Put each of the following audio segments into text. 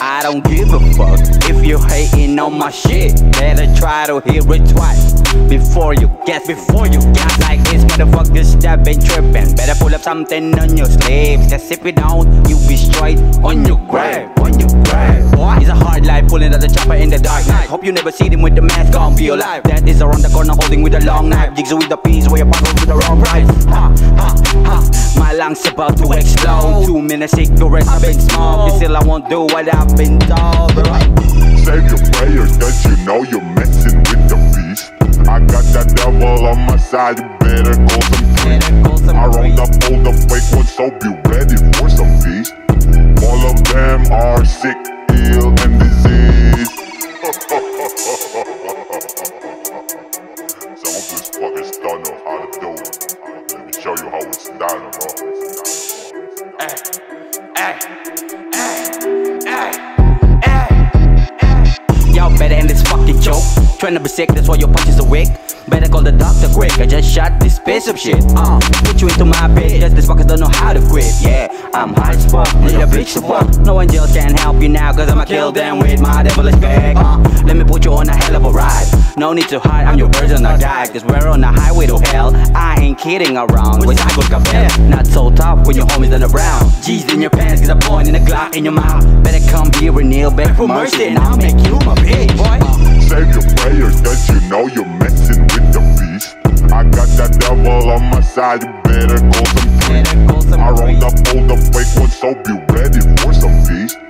I don't give a fuck if you're hating on my shit. Better try to hear it twice before you guess. Like this motherfuckers that been tripping. Better pull up something on your sleeves, cause if you don't, you be straight on your grave. It's a hard life pulling out the chopper in the dark night. Hope you never see them with the mask on, be alive. That is around the corner holding with a long knife. Jigs with the piece where you buckle with the wrong price. My lungs about to explode. 2 minutes cigarettes I've been smoked. Still I won't do what I've been told. Save your prayers, cause you know you're messing with the beast. I got that devil on my side, you better call some. I rolled up all the fake ones, so be ready for some feast. All of them are sick, ill, and diseased. Some of these fuckers don't know how to do it. Let me show you how it's done, Y'all better end this fucking joke. Trying to be sick, that's why your punches are weak. Better call the doctor quick, I just shot this piece of shit. Put you into my bed, cause these fuckers don't know how to quit. Yeah, I'm high as fuck, need a bitch to fuck. No angels can help you now, cause I'ma kill them with my devilish bag. Let me put you on a hell of a ride. No need to hide, I'm your version of guy, cause we're on the highway to hell. I ain't kidding around, with cycles got bad. Not so tough when your homies done around. G's in your pants, cause I point in a Glock in your mouth. Better come here and kneel, beg for mercy, and I'll make you my bitch, boy. Save your prayers, cause you know you're messing with the beast. I got that devil on my side, you better call some. I rolled up all the fake ones, so be ready for some feast.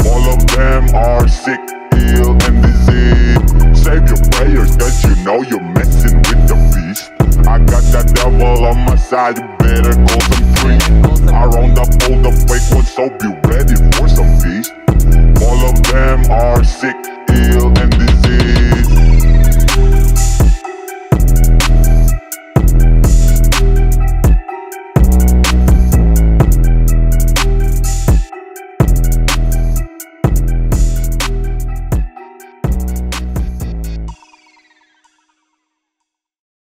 All of them are sick, ill, and diseased. Save your prayers, cause you know you're messing with the beast. I got that devil on my side, you better call some. I rolled up all the fake ones, so be